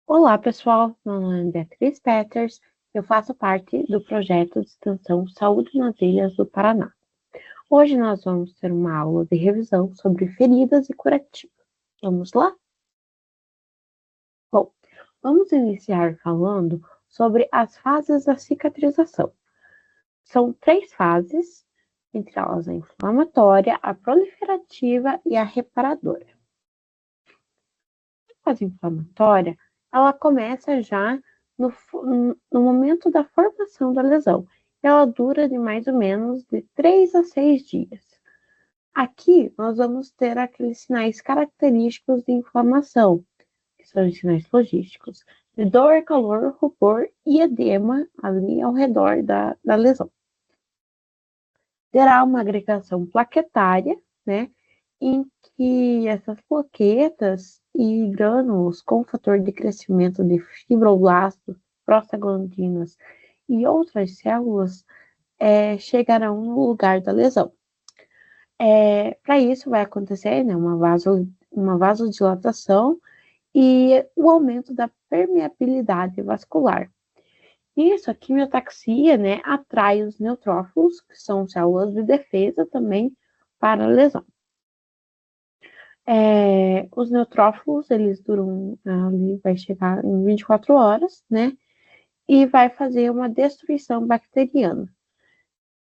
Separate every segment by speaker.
Speaker 1: Olá, pessoal. Meu nome é Beatriz Peters. Eu faço parte do projeto de extensão Saúde nas Ilhas do Paraná. Hoje nós vamos ter uma aula de revisão sobre feridas e curativos. Vamos lá? Bom, vamos iniciar falando sobre as fases da cicatrização. São três fases, entre elas a inflamatória, a proliferativa e a reparadora. A fase inflamatória, ela começa já no momento da formação da lesão. Ela dura de mais ou menos de 3 a 6 dias. Aqui nós vamos ter aqueles sinais característicos de inflamação, que são os sinais logísticos, de dor, calor, rubor e edema ali ao redor da lesão. Terá uma agregação plaquetária, né, em que essas plaquetas e grânulos com fator de crescimento de fibroblastos, prostaglandinas e outras células chegarão no lugar da lesão. Para isso vai acontecer, né, uma vasodilatação e o aumento da permeabilidade vascular. Isso, a quimiotaxia, né, atrai os neutrófilos, que são células de defesa também para a lesão. Os neutrófilos, eles duram, ali vai chegar em 24 horas, né, e vai fazer uma destruição bacteriana.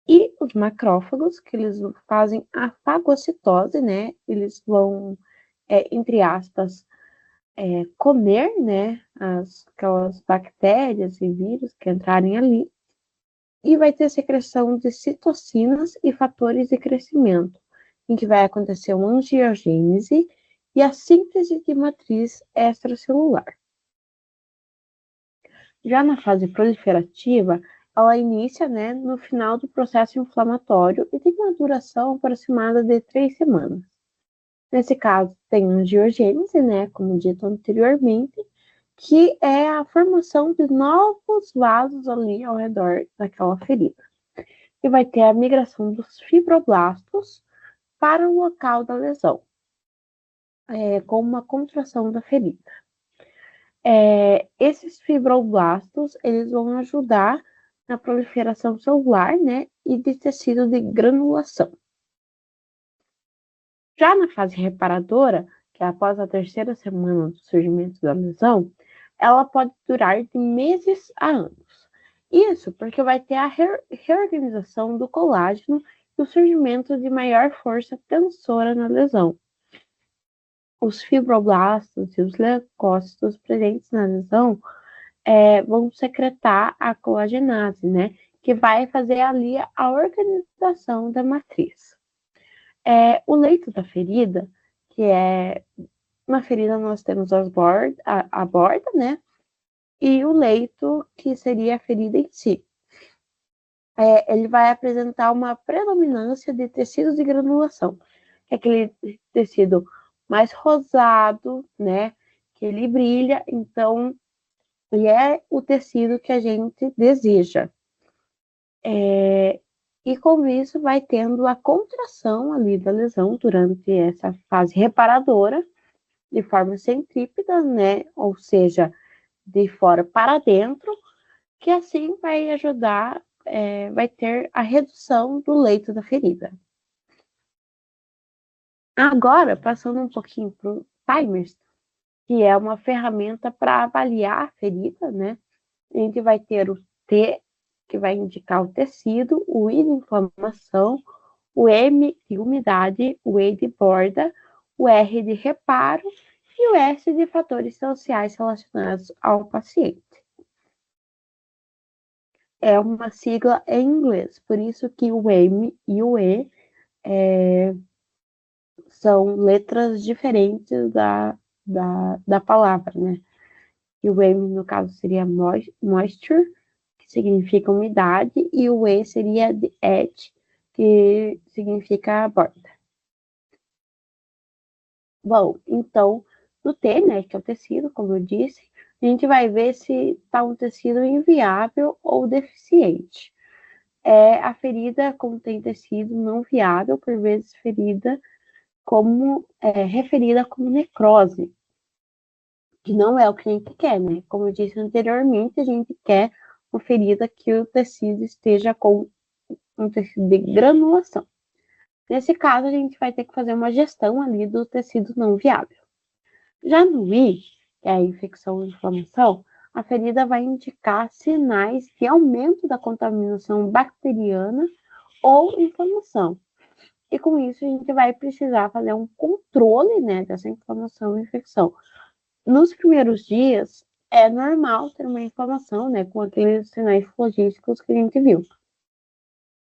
Speaker 1: E os macrófagos, que eles fazem a fagocitose, né, eles vão, entre aspas, comer, né, aquelas bactérias e vírus que entrarem ali, e vai ter secreção de citocinas e fatores de crescimento, em que vai acontecer uma angiogênese e a síntese de matriz extracelular. Já na fase proliferativa, ela inicia, né, no final do processo inflamatório e tem uma duração aproximada de 3 semanas. Nesse caso, tem angiogênese, né, como dito anteriormente, que é a formação de novos vasos ali ao redor daquela ferida. E vai ter a migração dos fibroblastos para o local da lesão, com uma contração da ferida. Esses fibroblastos, eles vão ajudar na proliferação celular, né, e de tecido de granulação. Já na fase reparadora, que é após a terceira semana do surgimento da lesão, ela pode durar de meses a anos. Isso porque vai ter a reorganização do colágeno e o surgimento de maior força tensora na lesão. Os fibroblastos e os leucócitos presentes na lesão vão secretar a colagenase, né? Que vai fazer ali a organização da matriz. O leito da ferida, que é na ferida nós temos a borda, né? E o leito, que seria a ferida em si. Ele vai apresentar uma predominância de tecidos de granulação, que é aquele tecido mais rosado, né? Que ele brilha, então ele é o tecido que a gente deseja. E com isso vai tendo a contração ali da lesão durante essa fase reparadora, de forma centrípeta, né? Ou seja, de fora para dentro, que assim vai ajudar, vai ter a redução do leito da ferida. Agora, passando um pouquinho para o timers, que é uma ferramenta para avaliar a ferida, né? A gente vai ter o T, que vai indicar o tecido, o I de inflamação, o M de umidade, o E de borda, o R de reparo e o S de fatores sociais relacionados ao paciente. É uma sigla em inglês, por isso que o M e o E são letras diferentes da palavra, né? E o M, no caso, seria moisture, que significa umidade, e o E seria the edge, que significa borda. Bom, então, no T, né, que é o tecido, como eu disse, a gente vai ver se está um tecido inviável ou deficiente. A ferida contém tecido não viável, por vezes referida como necrose, que não é o que a gente quer, né? Como eu disse anteriormente, a gente quer uma ferida que o tecido esteja com um tecido de granulação. Nesse caso, a gente vai ter que fazer uma gestão ali do tecido não viável. Já no I, que é a infecção e inflamação, a ferida vai indicar sinais de aumento da contaminação bacteriana ou inflamação. E com isso, a gente vai precisar fazer um controle, né, dessa inflamação e infecção. Nos primeiros dias, é normal ter uma inflamação, né, com aqueles sinais flogísticos que a gente viu.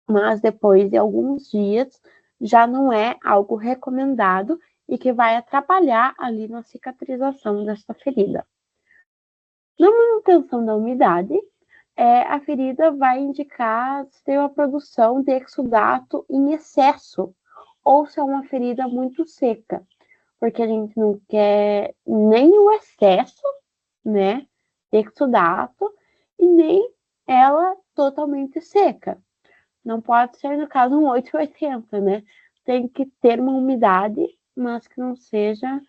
Speaker 1: Mas depois de alguns dias, já não é algo recomendado e que vai atrapalhar ali na cicatrização dessa ferida. Na manutenção da umidade, a ferida vai indicar se tem uma produção de exudato em excesso ou se é uma ferida muito seca, porque a gente não quer nem o excesso, né, de exudato e nem ela totalmente seca. Não pode ser, no caso, um 880, né? Tem que ter uma umidade, mas que não seja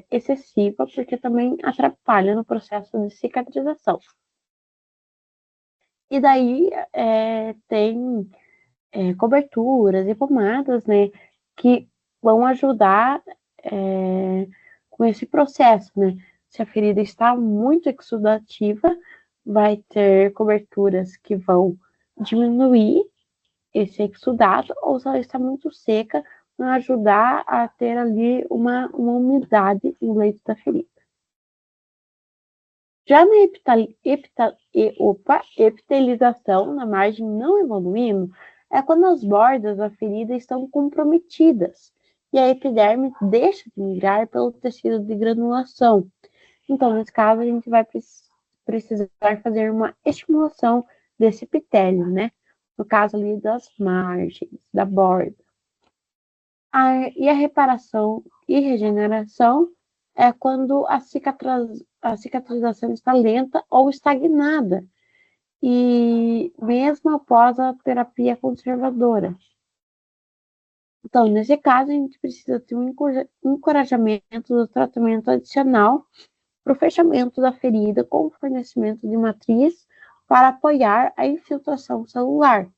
Speaker 1: excessiva, porque também atrapalha no processo de cicatrização. E daí tem coberturas e pomadas, né, que vão ajudar com esse processo, né? Se a ferida está muito exudativa, vai ter coberturas que vão diminuir esse exudato, ou se ela está muito seca, vai ajudar a ter ali uma umidade no leito da ferida. Já na epitelização, na margem não evoluindo, é quando as bordas da ferida estão comprometidas e a epiderme deixa de migrar pelo tecido de granulação. Então, nesse caso, a gente vai precisar fazer uma estimulação desse epitélio, né? No caso ali das margens, da borda. E a reparação e regeneração é quando a cicatrização está lenta ou estagnada, e mesmo após a terapia conservadora. Então, nesse caso, a gente precisa ter um encorajamento do tratamento adicional para o fechamento da ferida com o fornecimento de matriz para apoiar a infiltração celular,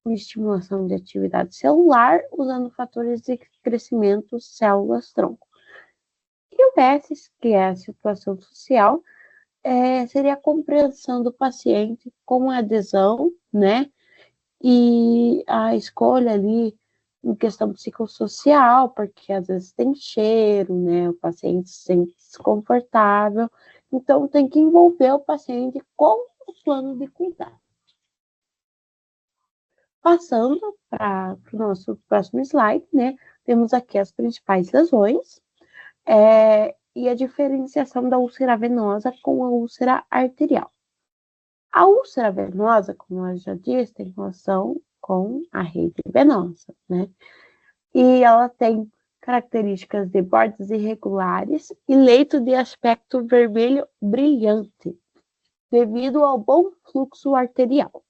Speaker 1: com estimulação de atividade celular, usando fatores de crescimento células-tronco. E o S, que é a situação social, seria a compreensão do paciente com a adesão, né? E a escolha ali em questão psicossocial, porque às vezes tem cheiro, né? O paciente se sente desconfortável. Então, tem que envolver o paciente com o plano de cuidado. Passando para o nosso próximo slide, né? Temos aqui as principais lesões e a diferenciação da úlcera venosa com a úlcera arterial. A úlcera venosa, como eu já disse, tem relação com a rede venosa, né? E ela tem características de bordas irregulares e leito de aspecto vermelho brilhante, devido ao bom fluxo arterial.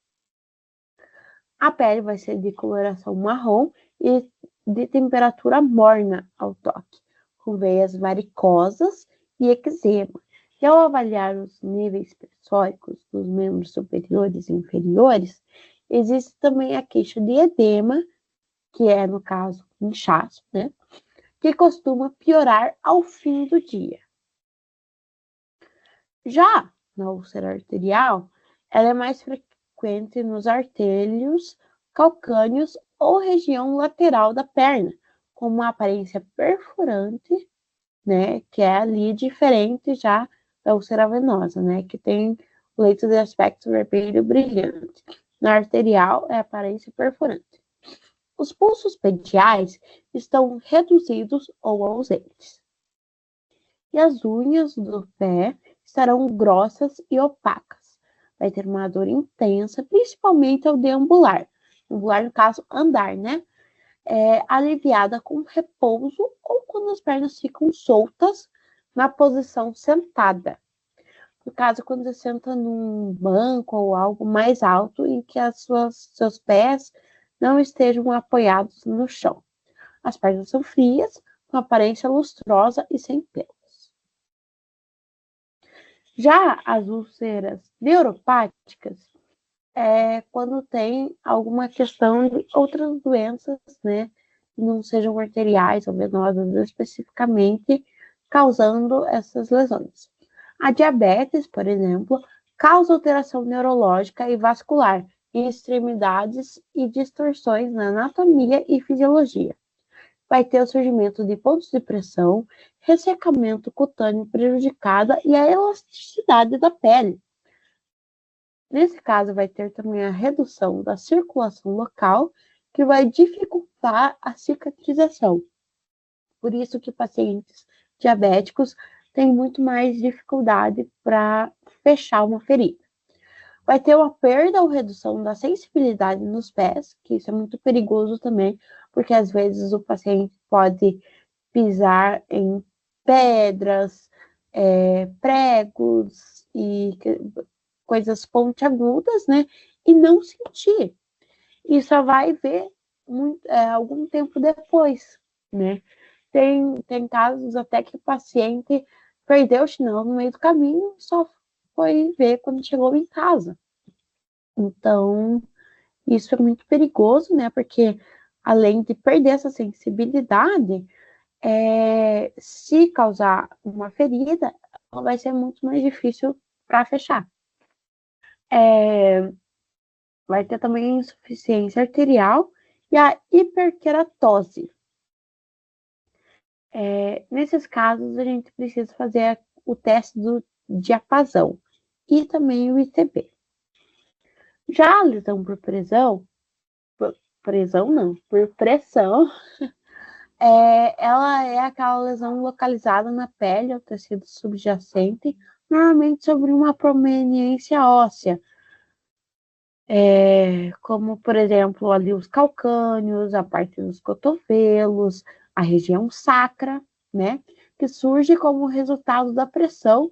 Speaker 1: A pele vai ser de coloração marrom e de temperatura morna ao toque, com veias varicosas e eczema. E ao avaliar os níveis pressóricos dos membros superiores e inferiores, existe também a queixa de edema, que é, no caso, inchaço, né? Que costuma piorar ao fim do dia. Já na úlcera arterial, ela é mais frequente nos artérios, calcâneos ou região lateral da perna, com uma aparência perfurante, né, que é ali diferente já da úlcera venosa, né, que tem o leito de aspecto vermelho brilhante. Na arterial é aparência perfurante. Os pulsos pediais estão reduzidos ou ausentes. E as unhas do pé estarão grossas e opacas. Vai ter uma dor intensa, principalmente ao deambular. Deambular, no caso, andar, né? Aliviada com repouso ou quando as pernas ficam soltas na posição sentada. No caso, quando você senta num banco ou algo mais alto em que seus pés não estejam apoiados no chão. As pernas são frias, com aparência lustrosa e sem pelos. Já as úlceras neuropáticas é quando tem alguma questão de outras doenças, né, que não sejam arteriais ou venosas especificamente, causando essas lesões. A diabetes, por exemplo, causa alteração neurológica e vascular em extremidades e distorções na anatomia e fisiologia. Vai ter o surgimento de pontos de pressão, ressecamento cutâneo prejudicado e a elasticidade da pele. Nesse caso, vai ter também a redução da circulação local, que vai dificultar a cicatrização. Por isso que pacientes diabéticos têm muito mais dificuldade para fechar uma ferida. Vai ter uma perda ou redução da sensibilidade nos pés, que isso é muito perigoso também, porque às vezes o paciente pode pisar em pedras, pregos e coisas pontiagudas, né? E não sentir. E só vai ver algum tempo depois, né? Tem casos até que o paciente perdeu o chinelo no meio do caminho, só foi ver quando chegou em casa. Então, isso é muito perigoso, né? Porque além de perder essa sensibilidade, se causar uma ferida, vai ser muito mais difícil para fechar. Vai ter também a insuficiência arterial e a hiperqueratose. Nesses casos, a gente precisa fazer o teste do diapasão e também o ICB. Já a lesão por por pressão, ela é aquela lesão localizada na pele ou tecido subjacente, normalmente sobre uma prominência óssea, como, por exemplo, ali os calcâneos, a parte dos cotovelos, a região sacra, né, que surge como resultado da pressão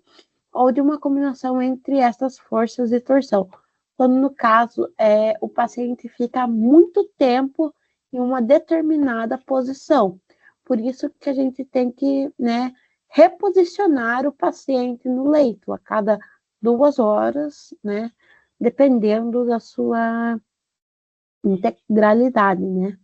Speaker 1: ou de uma combinação entre essas forças de torção. Quando, no caso, o paciente fica muito tempo em uma determinada posição. Por isso que a gente tem que, né, reposicionar o paciente no leito a cada 2 horas, né, dependendo da sua integralidade, né.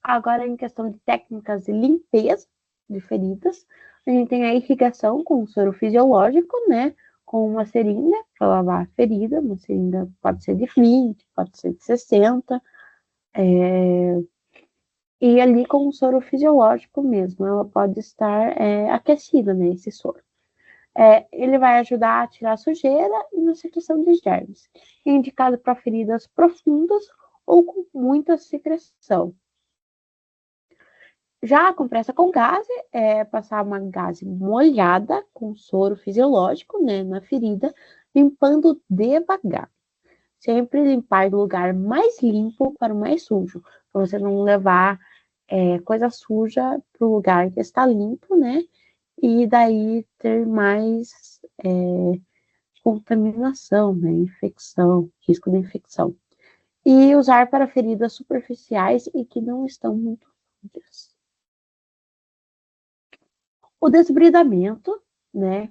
Speaker 1: Agora, em questão de técnicas de limpeza de feridas, a gente tem a irrigação com soro fisiológico, né? Com uma seringa para lavar a ferida. Uma seringa pode ser de 20, pode ser de 60. E ali com o soro fisiológico mesmo, ela pode estar aquecida, né? Esse soro. Ele vai ajudar a tirar a sujeira e na secreção de germes. É indicado para feridas profundas ou com muita secreção. Já a compressa com gase é passar uma gase molhada com soro fisiológico, né, na ferida, limpando devagar. Sempre limpar do lugar mais limpo para o mais sujo, para você não levar coisa suja para o lugar que está limpo, né? E daí ter mais contaminação, né? Infecção, risco de infecção. E usar para feridas superficiais e que não estão muito fundas. O desbridamento, né?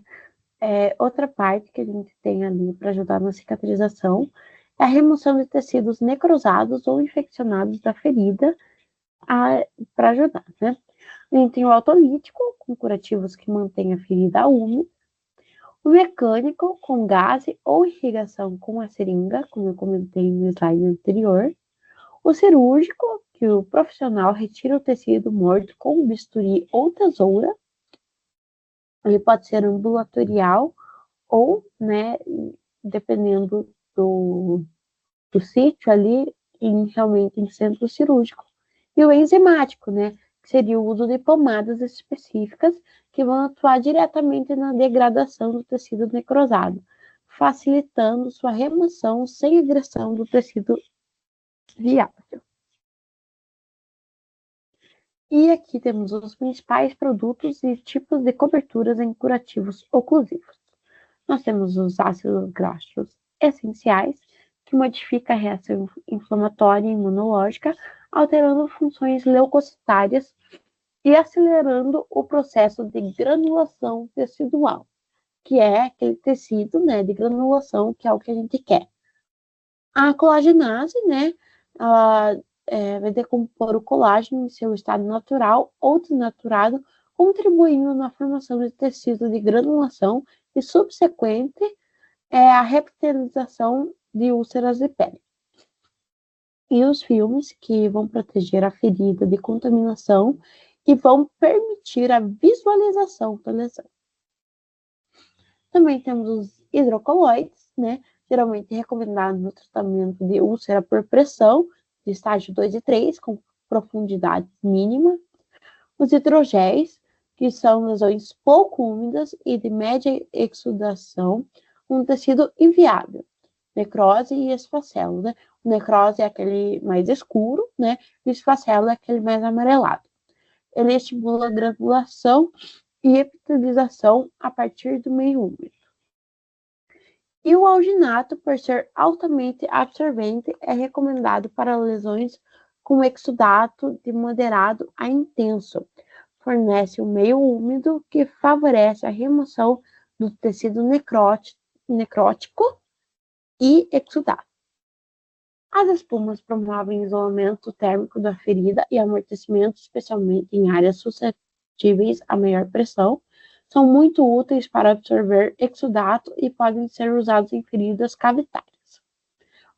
Speaker 1: Outra parte que a gente tem ali para ajudar na cicatrização é a remoção de tecidos necrosados ou infeccionados da ferida para ajudar, né? A gente tem o autolítico, com curativos que mantêm a ferida úmida. O mecânico, com gase ou irrigação com a seringa, como eu comentei no slide anterior. O cirúrgico, que o profissional retira o tecido morto com bisturi ou tesoura. Ele pode ser ambulatorial ou, né, dependendo do sítio ali, realmente em centro cirúrgico. E o enzimático, né, que seria o uso de pomadas específicas que vão atuar diretamente na degradação do tecido necrosado, facilitando sua remoção sem agressão do tecido viável. E aqui temos os principais produtos e tipos de coberturas em curativos oclusivos. Nós temos os ácidos graxos essenciais, que modifica a reação inflamatória e imunológica, alterando funções leucocitárias e acelerando o processo de granulação tecidual, que é aquele tecido, né, de granulação, que é o que a gente quer. A colagenase, né, ela vai decompor o colágeno em seu estado natural ou desnaturado, contribuindo na formação de tecido de granulação e subsequente a reptilização de úlceras de pele. E os filmes que vão proteger a ferida de contaminação e vão permitir a visualização da lesão. Também temos os hidrocoloides, né, geralmente recomendados no tratamento de úlcera por pressão, de estágio 2 e 3, com profundidade mínima. Os hidrogéis, que são lesões pouco úmidas e de média exudação, um tecido inviável, necrose e esfacelo, né? O necrose é aquele mais escuro, né? E o esfacelo é aquele mais amarelado. Ele estimula a granulação e epitelização a partir do meio úmido. E o alginato, por ser altamente absorvente, é recomendado para lesões com exudato de moderado a intenso. Fornece um meio úmido que favorece a remoção do tecido necrótico e exudato. As espumas promovem isolamento térmico da ferida e amortecimento, especialmente em áreas suscetíveis a maior pressão. São muito úteis para absorver exudato e podem ser usados em feridas cavitárias.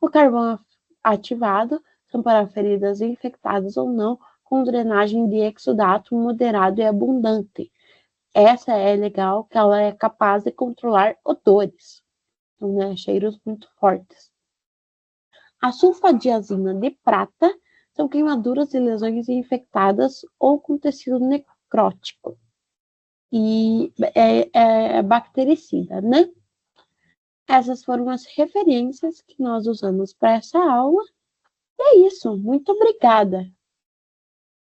Speaker 1: O carvão ativado são para feridas infectadas ou não, com drenagem de exudato moderado e abundante. Essa é legal, que ela é capaz de controlar odores, então, né, cheiros muito fortes. A sulfadiazina de prata são queimaduras e lesões infectadas ou com tecido necrótico. E é bactericida, né? Essas foram as referências que nós usamos para essa aula. E é isso. Muito obrigada.